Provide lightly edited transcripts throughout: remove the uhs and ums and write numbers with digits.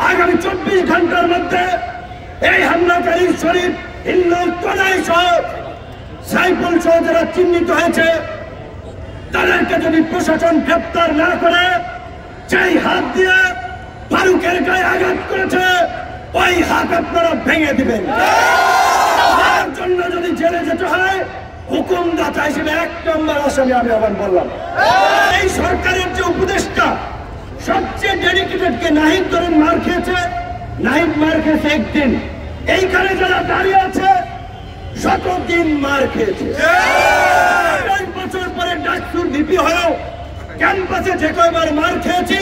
আগামী 24 ঘন্টার মধ্যে এই হামলাকারী শরীফ হিন্দুল তনাই সহ সাইফুল সহ যারা চিহ্নিত হয়েছে তাদেরকে যদি প্রশাসন গ্রেপ্তার না করে, যেই হাত দিয়ে ফারুকের গায়ে আঘাত করেছে ওই হাত আপনারা ভেঙে দিবেন। তার জন্য যদি জেলে যেতে হয়, হুকুমদাতা হিসেবে 1 নম্বর আসামি আমি আবার বললাম। এই সরকারের যে উপদেষ্টা সবচেয়ে ডেডিকেটেড কে নাহিদ ধরেন মার খেয়েছে, নাহিদ মার খেয়েছে একদিন, এইখানে যারা দাঁড়িয়ে আছে 17 দিন মার খেয়েছে। 5 বছর পরে ডাকসুর ভিপি হয়েও ক্যাম্পাসে যে কয়বার মার খেয়েছি,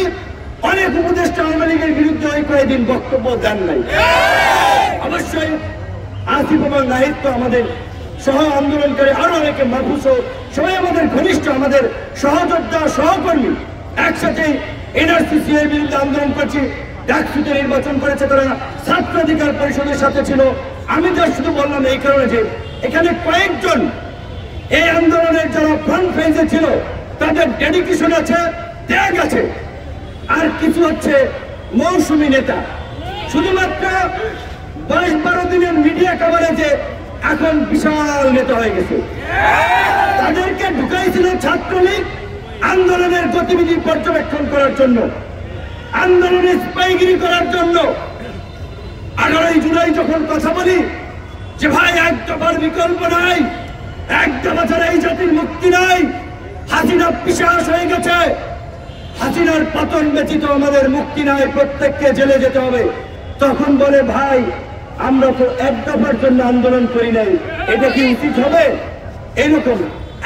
অনেক উপদেষ্টা আওয়ামী লীগের বিরুদ্ধে ওই কয়েকদিন বক্তব্য দেন নাই। অবশ্যই আসিফ এবং নাহিদ তো আমাদের সহ আন্দোলনকারী, আরো অনেকে মাহফুজ সবাই আমাদের ঘনিষ্ঠ, আমাদের সহযোদ্ধা সহকর্মী, একসাথে এনআরসি এর বিরুদ্ধে আন্দোলন করছি। ডাকসুতে নির্বাচন করেছে তারা, ছাত্র অধিকার পরিষদের সাথে ছিল। আমি যা শুধু বললাম এই কারণে যে এখানে কয়েকজন এই আন্দোলনের যারা ফ্রন্ট পেজে ছিল তাদের ডেডিকেশন আছে, ত্যাগ আছে, আর কিছু হচ্ছে মৌসুমী নেতা, শুধুমাত্র 10-12 দিনের মিডিয়া কভারেজে এখন বিশাল নেতা হয়ে গেছে। তাদেরকে ঢুকাইছিল ছাত্রলীগ আন্দোলনের গতিবিধি পর্যবেক্ষণ করার জন্য, আন্দোলনের স্পাইগিরি করার জন্য। 18 জুলাই যখন কথা বলি যে ভাই এক দফার বিকল্প নাই, এক দফা ছাড়া এই জাতির মুক্তি নাই, হাসিনা পিশাচ হয়ে গেছে, হাসিনার পতন ব্যতীত আমাদের মুক্তি নাই, প্রত্যেককে জেলে যেতে হবে, তখন বলে ভাই আমরা তো এক দফার জন্য আন্দোলন করি নাই, এটা কি উচিত হবে? এইরকম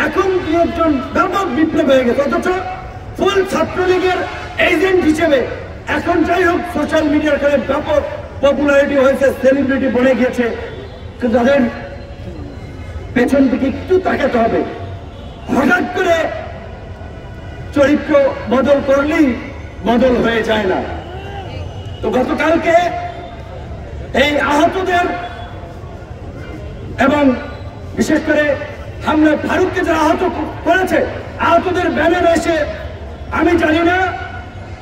এখন কি একজন ব্যাপক বিপ্লব হয়ে গেছে, অথচ ফুল ছাত্রলীগের এজেন্ট হিসেবে এখন যাই হোক সোশ্যাল মিডিয়ার কারণে ব্যাপক পপুলারিটি হয়েছে, সেলিব্রিটি বনে গিয়েছে। তাদের পেছন দিকে একটু তাকাতে হবে। হঠাৎ করে চরিত্র বদল করলেই বদল হয়ে যায় না। তো গতকালকে এই আহতদের এবং বিশেষ করে হামলা ফারুককে যারা আহত করেছে, আহতদের ব্যানার এসে, আমি জানি না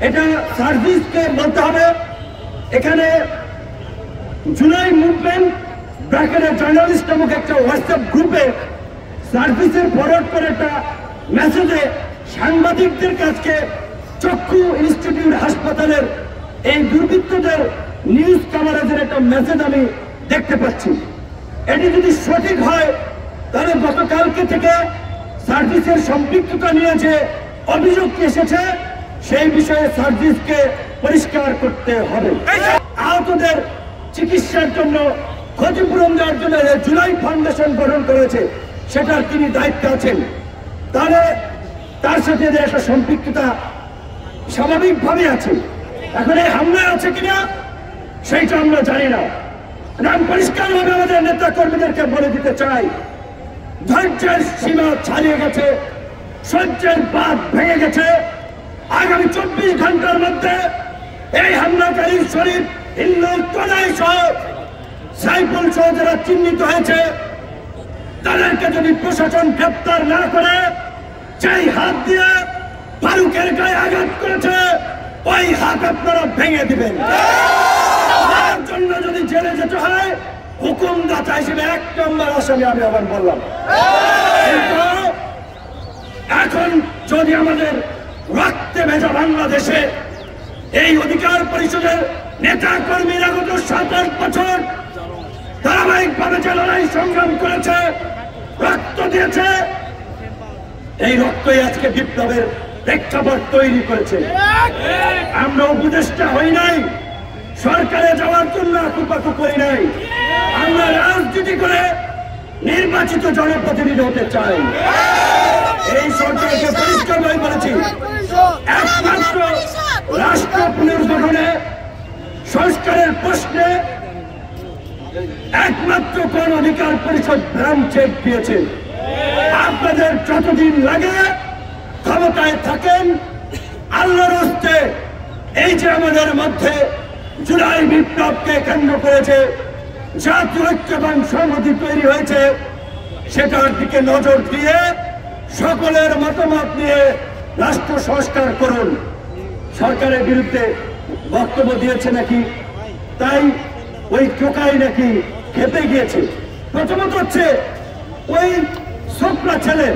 এটা সার্ভিসকে বলতে হবে, এখানে জুলাই মুভমেন্ট ব্র্যাকেটের জার্নালিস্ট নামক একটা হোয়াটসঅ্যাপ গ্রুপে সার্ভিসের ফরওয়ার্ড করে একটা মেসেজে সাংবাদিকদের কাছে চক্ষু ইনস্টিটিউট হাসপাতালের এই দুর্বৃত্তদের নিউজ কভারেজের একটা মেসেজ আমি দেখতে পাচ্ছি। এটি যদি সঠিক হয় তাহলে গতকালকে থেকে সার্ভিসের সম্পৃক্ততা নিয়ে যে অভিযোগ এসেছে সেই বিষয়ে সার্ভিসকে পরিষ্কার করতে হবে। আহতদের চিকিৎসার জন্য ক্ষতিপূরণ দেওয়ার জন্য জুলাই ফাউন্ডেশন গঠন করেছে, সেটার তিনি দায়িত্বে আছেন, তাহলে তার সাথে একটা সম্পৃক্ততা স্বাভাবিকভাবে আছে। এখন এই হামলায় আছে কিনা সেইটা আমরা জানি না। আমি পরিষ্কারভাবে আমাদের নেতা কর্মীদেরকে বলে দিতে চাই, ধৈর্যের সীমা ছাড়িয়ে গেছে, সহ্যের বাঁধ ভেঙে গেছে। আগামী 24 ঘন্টার মধ্যে এই হামলাকারী শরীফ হিন্দুল তনাই সহ সাইফুল সহ যারা চিহ্নিত হয়েছে তাদেরকে যদি প্রশাসন গ্রেপ্তার না করে, যেই হাত দিয়ে ফারুকের গায়ে আঘাত করেছে ওই হাত আপনারা ভেঙে দিবেন। তার জন্য যদি জেলে যেতে হয়, হুকুমদাতা হিসেবে 1 নম্বর আসামি আমি আবার বললাম। কিন্তু এখন যদি আমাদের রক্তে ভেজা বাংলাদেশে এই অধিকার পরিষদের নেতা কর্মীরা গত 7-8 বছর ধারাবাহিকভাবে যে লড়াই সংগ্রাম করেছে, রক্ত দিয়েছে, এই রক্তই আজকে বিপ্লবের প্রেক্ষাপট তৈরি করেছে। আমরা উপদেষ্টা হই নাই, সরকারে যাওয়ার জন্য আকুপাকু করি নাই, আমরা রাজনীতি করে নির্বাচিত জনপ্রতিনিধি হতে চাই। এই সরকারকে পরিষ্কারভাবে বলেছি, একমাত্র রাষ্ট্র পুনর্গঠনে সংস্কারের প্রশ্নে একমাত্র কোন অধিকার পরিষদ ব্রাঞ্চ চেক দিয়েছে। আপনাদের যতদিন লাগে ক্ষমতায় থাকেন, আল্লাহর হস্তে এই যে আমাদের মধ্যে জুলাই বিপ্লবকে কেন্দ্র করেছে জাতীয় ঐক্য এবং সংহতি তৈরি হয়েছে, সেটার দিকে নজর দিয়ে সকলের মতামত নিয়ে রাষ্ট্র সংস্কার করুন। সরকারের বিরুদ্ধে বক্তব্য দিয়েছে নাকি, তাই ওই টোকাই নাকি খেপে গিয়েছে। প্রথমত হচ্ছে ওই ছোকরা ছেলে,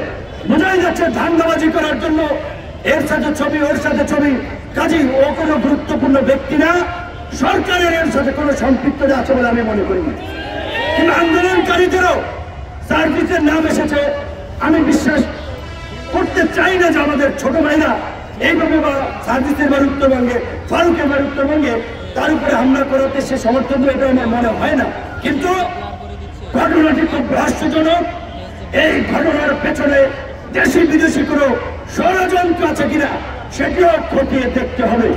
বোঝাই যাচ্ছে ধান্দাবাজি করার জন্য এর সাথে ছবি ওর সাথে ছবি, কাজী ও কোনো গুরুত্বপূর্ণ ব্যক্তি না, সরকারের এর সাথে কোনো সম্পৃক্ততা আছে বলে আমি মনে করি না। কিন্তু আন্দোলনকারীদেরও সার্ভিসের নাম এসেছে, আমি বিশ্বাস করতে চাই না যে আমাদের ছোট ভাইরা এইভাবে বা সার্ভিসের বাড়ি উত্তরবঙ্গে, ফারুকের বাড়ি উত্তরবঙ্গে তার উপরে হামলা করাতে সে সমর্থন দেবে, এটা আমার মনে হয় না। কিন্তু ঘটনাটি খুব রহস্যজনক। এই ঘটনার পেছনে দেশি বিদেশি কোনো ষড়যন্ত্র আছে কিনা সেটিও খতিয়ে দেখতে হবে।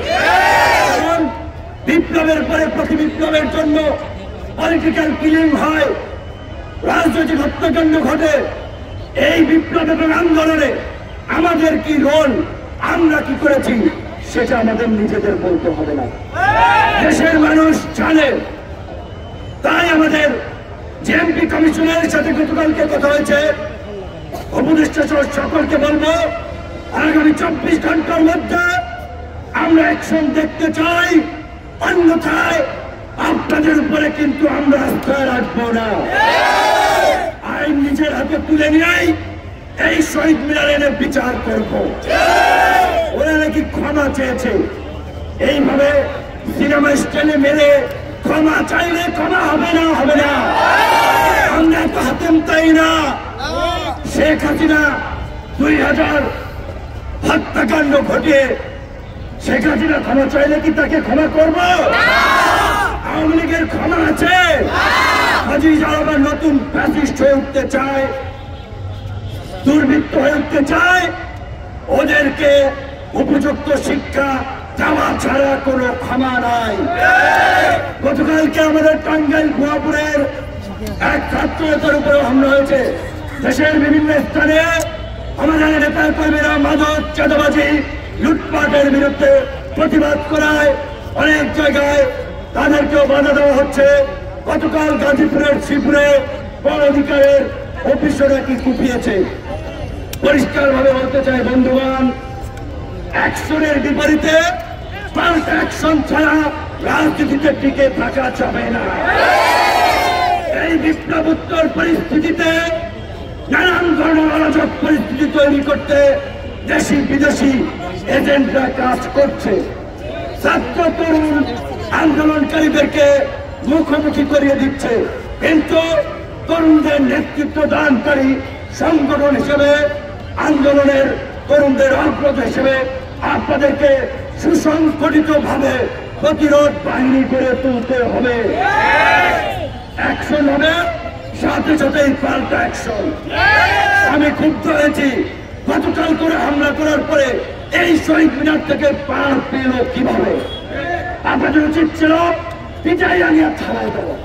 কারণ বিপ্লবের পরে প্রতি বিপ্লবের জন্য পলিটিক্যাল কিলিং হয়, রাজনৈতিক হত্যাকাণ্ড ঘটে। এই বিপ্লব এবং আন্দোলনে আমাদের কি রোল, আমরা কি করেছি সেটা আমাদের নিজেদের বলতে হবে না, দেশের মানুষ জানে। তাই আমাদের জেএমপি কমিশনের সাথে গতকালকে কথা হয়েছে, উপদেষ্টা সকলকে বলবো আগামী 24 ঘন্টার মধ্যে আমরা অ্যাকশন দেখতে চাই, অন্যথায় আপনাদের উপরে কিন্তু আমরা আস্থা রাখবো না। আইন নিজের হাতে তুলে নিয়েই এই শহীদ মিনারের বিচার করবো। ওরা নাকি ক্ষমা চেয়েছে, এইভাবে সিনেমা স্টাইলে মেরে ক্ষমা চাইলে ক্ষমা হবে না, হবে না। আমরা তো হাতেম তাই না। শেখ হাসিনা 2000 হত্যাকাণ্ড ঘটিয়ে শেখ হাসিনা ক্ষমা চাইলে কি তাকে ক্ষমা করব? আওয়ামী লীগের ক্ষমা আছে? হাজি যারা আবার নতুন ফ্যাসিস্ট হয়ে উঠতে চায়, দুর্বৃত্ত হয়ে উঠতে চায়, ওদেরকে উপযুক্ত শিক্ষা দেওয়া ছাড়া কোনো ক্ষমা নাই। গতকালকে আমাদের টাঙ্গাইল ভুয়াপুরের এক ছাত্র নেতার উপরে হামলা হয়েছে। দেশের বিভিন্ন স্থানে আমাদের নেতা কর্মীরা মাদক, চাঁদাবাজি, লুটপাটের বিরুদ্ধে প্রতিবাদ করায় অনেক জায়গায় তাদেরকেও বাধা দেওয়া হচ্ছে। গতকাল গাজীপুরের শ্রীপুরে বন অধিকারের অফিসরা কি কুপিয়েছে। পরিষ্কার ভাবে বলতে চাই বন্ধুগণ, অ্যাকশনের বিপরীতে পাল্টা অ্যাকশন ছাড়া রাজনীতিতে টিকে থাকা যাবে না। এই বিপ্লবোত্তর পরিস্থিতিতে নানান ধরনের অরাজক পরিস্থিতি তৈরি করতে দেশি বিদেশি এজেন্টরা কাজ করছে। ছাত্র তরুণ আন্দোলনকারীদেরকে মুখোমুখি করিয়ে দিচ্ছে, কিন্তু তরুণদের নেতৃত্ব দানকারী সংগঠন হিসেবে, আন্দোলনের তরুণদের অগ্রজ হিসেবে আপনাদেরকে সুসংগঠিত ভাবে প্রতিরোধ বাহিনী গড়ে তুলতে হবে। অ্যাকশন হবে, সাথে সাথেই পাল্টা অ্যাকশন। আমি ক্ষুব্ধ হয়েছি, গতকাল করে হামলা করার পরে এই শহীদ মিনার থেকে পার পেল কিভাবে? আপনাদের উচিত ছিল পিটাই আনিয়া থানায় দেওয়া।